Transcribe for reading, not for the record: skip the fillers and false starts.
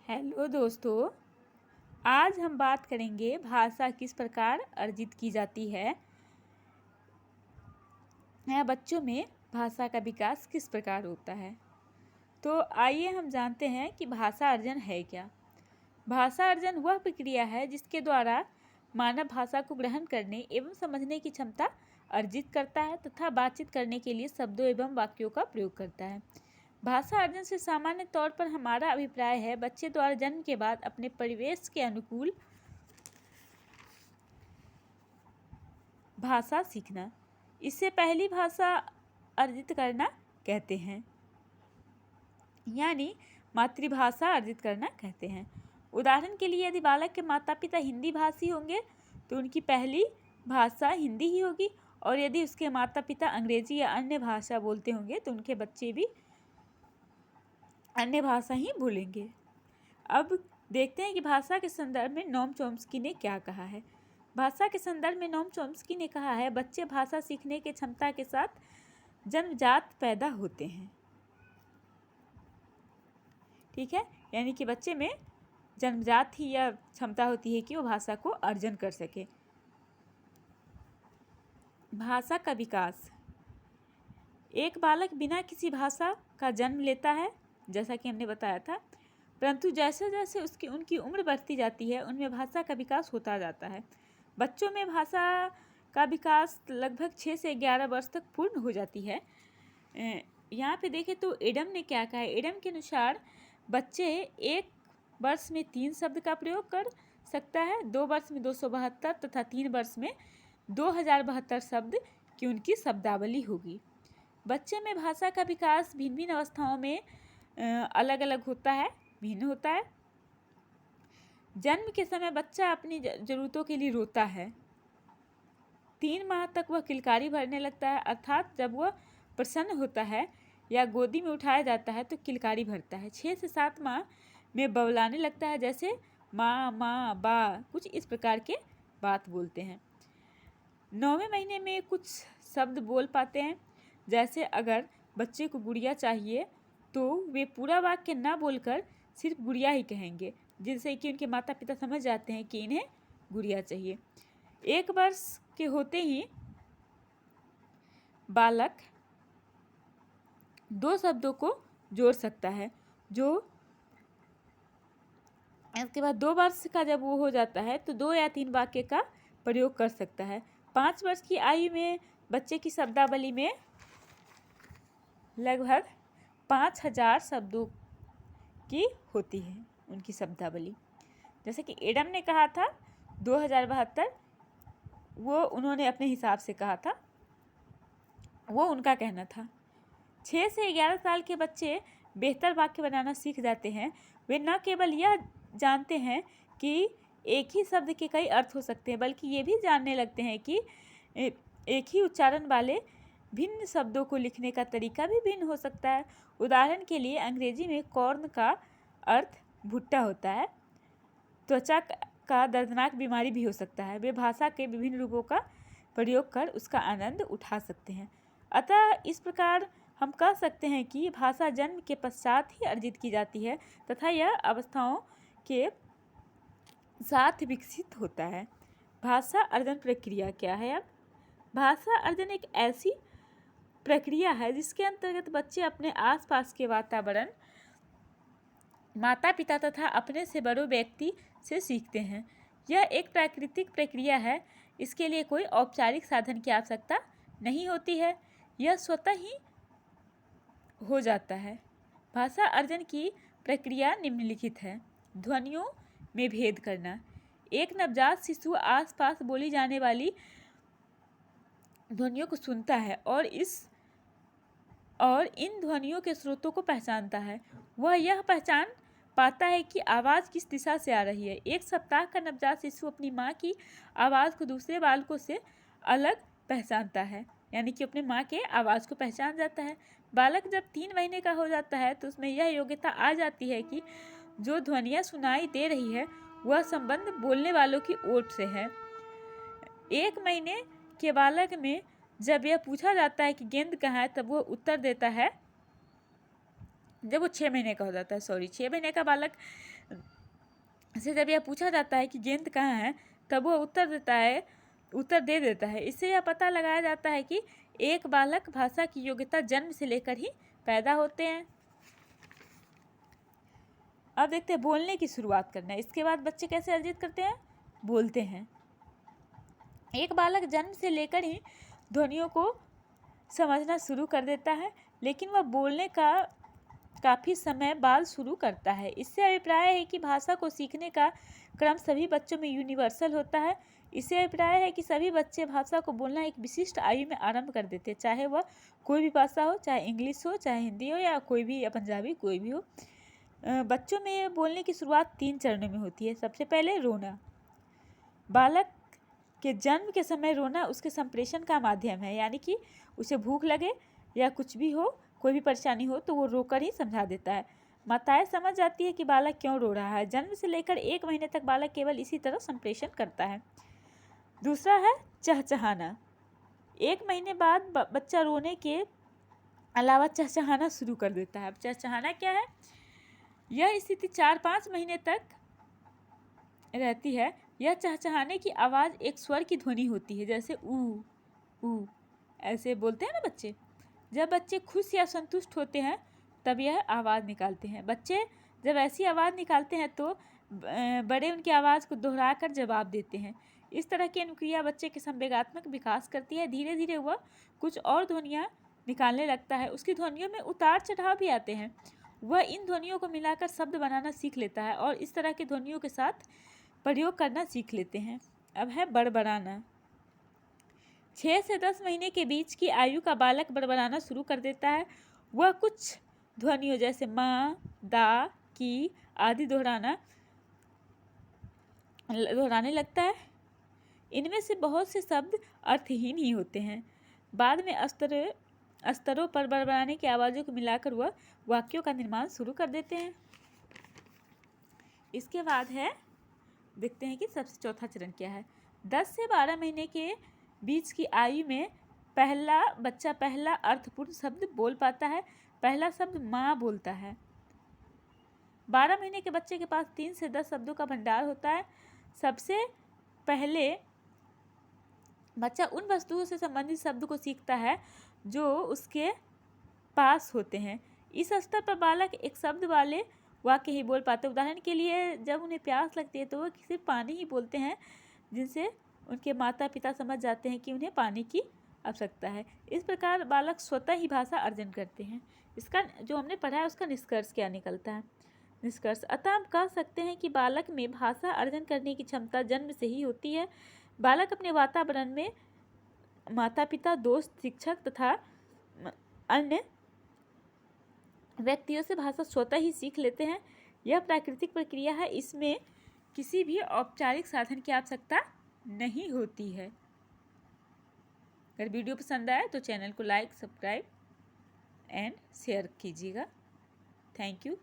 Hello दोस्तों, आज हम बात करेंगे भाषा किस प्रकार अर्जित की जाती है या बच्चों में भाषा का विकास किस प्रकार होता है। तो आइए हम जानते हैं कि भाषा अर्जन है क्या। भाषा अर्जन वह प्रक्रिया है जिसके द्वारा मानव भाषा को ग्रहण करने एवं समझने की क्षमता अर्जित करता है तथा बातचीत करने के लिए शब्दों एवं वाक्यों का प्रयोग करता है। भाषा अर्जन से सामान्य तौर पर हमारा अभिप्राय है बच्चे द्वारा जन्म के बाद अपने परिवेश के अनुकूल भाषा सीखना। इससे पहली भाषा अर्जित करना कहते हैं, यानी मातृभाषा अर्जित करना कहते हैं। उदाहरण के लिए यदि बालक के माता पिता हिंदी भाषी होंगे तो उनकी पहली भाषा हिंदी ही होगी, और यदि उसके माता पिता अंग्रेजी या अन्य भाषा बोलते होंगे तो उनके बच्चे भी अन्य भाषा ही बोलेंगे। अब देखते हैं कि भाषा के संदर्भ में नोम चॉम्स्की ने क्या कहा है। भाषा के संदर्भ में नोम चॉम्स्की ने कहा है, बच्चे भाषा सीखने के क्षमता के साथ जन्मजात पैदा होते हैं। ठीक है, यानी कि बच्चे में जन्मजात ही यह क्षमता होती है कि वो भाषा को अर्जन कर सके। भाषा का विकास। एक बालक बिना किसी भाषा का जन्म लेता है, जैसा कि हमने बताया था, परंतु जैसे जैसे उनकी उम्र बढ़ती जाती है उनमें भाषा का विकास होता जाता है। बच्चों में भाषा का विकास लगभग 6 से 11 वर्ष तक पूर्ण हो जाती है। यहाँ पे देखें तो एडम ने क्या कहा है। एडम के अनुसार बच्चे 1 वर्ष में 3 शब्द का प्रयोग कर सकता है, 2 वर्ष में 272 तथा 3 वर्ष में 2072 शब्द की उनकी शब्दावली होगी। बच्चे में भाषा का विकास भिन्न भिन्न अवस्थाओं में अलग अलग होता है, भिन्न होता है। जन्म के समय बच्चा अपनी जरूरतों के लिए रोता है। 3 माह तक वह किलकारी भरने लगता है, अर्थात जब वह प्रसन्न होता है या गोदी में उठाया जाता है तो किलकारी भरता है। 6 से 7 माह में बवलाने लगता है, जैसे माँ, माँ, बा, कुछ इस प्रकार के बात बोलते हैं। 9वें महीने में कुछ शब्द बोल पाते हैं, जैसे अगर बच्चे को गुड़िया चाहिए तो वे पूरा वाक्य ना बोलकर सिर्फ गुड़िया ही कहेंगे, जिससे कि उनके माता पिता समझ जाते हैं कि इन्हें गुड़िया चाहिए। 1 वर्ष के होते ही बालक 2 शब्दों को जोड़ सकता है, जो इसके बाद 2 वर्ष का जब वो हो जाता है तो 2 या 3 वाक्य का प्रयोग कर सकता है। 5 वर्ष की आयु में बच्चे की शब्दावली में लगभग 5000 शब्दों की होती है उनकी शब्दावली। जैसे कि एडम ने कहा था 2072, वो उन्होंने अपने हिसाब से कहा था, वो उनका कहना था। 6 से 11 साल के बच्चे बेहतर वाक्य बनाना सीख जाते हैं। वे न केवल यह जानते हैं कि एक ही शब्द के कई अर्थ हो सकते हैं, बल्कि ये भी जानने लगते हैं कि एक ही उच्चारण वाले भिन्न शब्दों को लिखने का तरीका भी भिन्न हो सकता है। उदाहरण के लिए अंग्रेजी में कॉर्न का अर्थ भुट्टा होता है। त्वचा का दर्दनाक बीमारी भी हो सकता है। वे भाषा के विभिन्न रूपों का प्रयोग कर उसका आनंद उठा सकते हैं। अतः इस प्रकार हम कह सकते हैं कि भाषा जन्म के पश्चात ही अर्जित की जाती है तथा यह अवस्थाओं के साथ विकसित होता है। भाषा अर्जन प्रक्रिया क्या है? अब भाषा अर्जन एक ऐसी प्रक्रिया है जिसके अंतर्गत बच्चे अपने आसपास के वातावरण, माता पिता तथा अपने से बड़े व्यक्ति से सीखते हैं। यह एक प्राकृतिक प्रक्रिया है, इसके लिए कोई औपचारिक साधन की आवश्यकता नहीं होती है, यह स्वतः ही हो जाता है। भाषा अर्जन की प्रक्रिया निम्नलिखित है। ध्वनियों में भेद करना। एक नवजात शिशु आसपास बोली जाने वाली ध्वनियों को सुनता है और इन ध्वनियों के स्रोतों को पहचानता है। वह यह पहचान पाता है कि आवाज़ किस दिशा से आ रही है। 1 सप्ताह का नवजात शिशु अपनी माँ की आवाज़ को दूसरे बालकों से अलग पहचानता है, यानी कि अपने माँ के आवाज़ को पहचान जाता है। बालक जब 3 महीने का हो जाता है तो उसमें यह योग्यता आ जाती है कि जो ध्वनियाँ सुनाई दे रही है वह संबंध बोलने वालों की ओर से है। 1 महीने के बालक में जब यह पूछा जाता है कि गेंद कहाँ है, तब वह उत्तर देता है जब वो 6 महीने का हो जाता है, 6 महीने का बालक से जब यह पूछा जाता है कि गेंद कहाँ है, तब वो उत्तर दे देता है। इससे यह पता लगाया जाता है कि एक बालक भाषा की योग्यता जन्म से लेकर ही पैदा होते हैं। अब देखते हैं बोलने की शुरुआत करना। इसके बाद बच्चे कैसे अर्जित करते हैं, बोलते हैं। एक बालक जन्म से लेकर ही ध्वनियों को समझना शुरू कर देता है, लेकिन वह बोलने का काफ़ी समय बाद शुरू करता है। इससे अभिप्राय है कि भाषा को सीखने का क्रम सभी बच्चों में यूनिवर्सल होता है। इससे अभिप्राय है कि सभी बच्चे भाषा को बोलना एक विशिष्ट आयु में आरंभ कर देते हैं, चाहे वह कोई भी भाषा हो, चाहे इंग्लिश हो, चाहे हिंदी हो, या कोई भी, या पंजाबी, कोई भी हो। बच्चों में बोलने की शुरुआत 3 चरणों में होती है। सबसे पहले रोना। बालक के जन्म के समय रोना उसके संप्रेषण का माध्यम है, यानी कि उसे भूख लगे या कुछ भी हो, कोई भी परेशानी हो, तो वो रोकर ही समझा देता है। माताएं समझ जाती है कि बालक क्यों रो रहा है। जन्म से लेकर 1 महीने तक बालक केवल इसी तरह संप्रेषण करता है। दूसरा है चहचहाना। 1 महीने बाद बच्चा रोने के अलावा चहचहाना शुरू कर देता है। अब चहचहाना क्या है? यह स्थिति 4-5 महीने तक रहती है। यह चहचहाने की आवाज़ एक स्वर की ध्वनि होती है, जैसे ऊ ऊ, ऐसे बोलते हैं ना बच्चे। जब बच्चे खुश या संतुष्ट होते हैं तब यह आवाज़ निकालते हैं। बच्चे जब ऐसी आवाज़ निकालते हैं तो बड़े उनकी आवाज़ को दोहरा कर जवाब देते हैं। इस तरह की अनुक्रिया बच्चे के संवेगात्मक विकास करती है। धीरे धीरे वह कुछ और ध्वनियाँ निकालने लगता है। उसकी ध्वनियों में उतार चढ़ाव भी आते हैं। वह इन ध्वनियों को मिलाकर शब्द बनाना सीख लेता है और इस तरह की ध्वनियों के साथ प्रयोग करना सीख लेते हैं। अब है बड़बड़ाना। 6 से 10 महीने के बीच की आयु का बालक बड़बड़ाना शुरू कर देता है। वह कुछ ध्वनियों जैसे माँ, दा, की आदि दोहराने लगता है। इनमें से बहुत से शब्द अर्थहीन ही होते हैं। बाद में स्तरों पर बड़बड़ाने की आवाज़ों को मिलाकर वह वाक्यों का निर्माण शुरू कर देते हैं। इसके बाद है, देखते हैं कि सबसे चौथा चरण क्या है। 10 से 12 महीने के बीच की आयु में बच्चा पहला अर्थपूर्ण शब्द बोल पाता है। पहला शब्द माँ बोलता है। 12 महीने के बच्चे के पास 3 से 10 शब्दों का भंडार होता है। सबसे पहले बच्चा उन वस्तुओं से संबंधित शब्द को सीखता है जो उसके पास होते हैं। इस स्तर पर बालक एक शब्द वाले वाक्य ही बोल पाते हैं। उदाहरण के लिए, जब उन्हें प्यास लगती है तो वह सिर्फ पानी ही बोलते हैं, जिनसे उनके माता पिता समझ जाते हैं कि उन्हें पानी की आवश्यकता है। इस प्रकार बालक स्वतः ही भाषा अर्जन करते हैं। इसका जो हमने पढ़ा है उसका निष्कर्ष क्या निकलता है? निष्कर्ष, अतः हम कह सकते हैं कि बालक में भाषा अर्जन करने की क्षमता जन्म से ही होती है। बालक अपने वातावरण में माता पिता, दोस्त, शिक्षक तथा अन्य व्यक्तियों से भाषा स्वतः ही सीख लेते हैं। यह प्राकृतिक प्रक्रिया है। इसमें किसी भी औपचारिक साधन की आवश्यकता नहीं होती है। अगर वीडियो पसंद आए तो चैनल को लाइक, सब्सक्राइब एंड शेयर कीजिएगा। Thank you.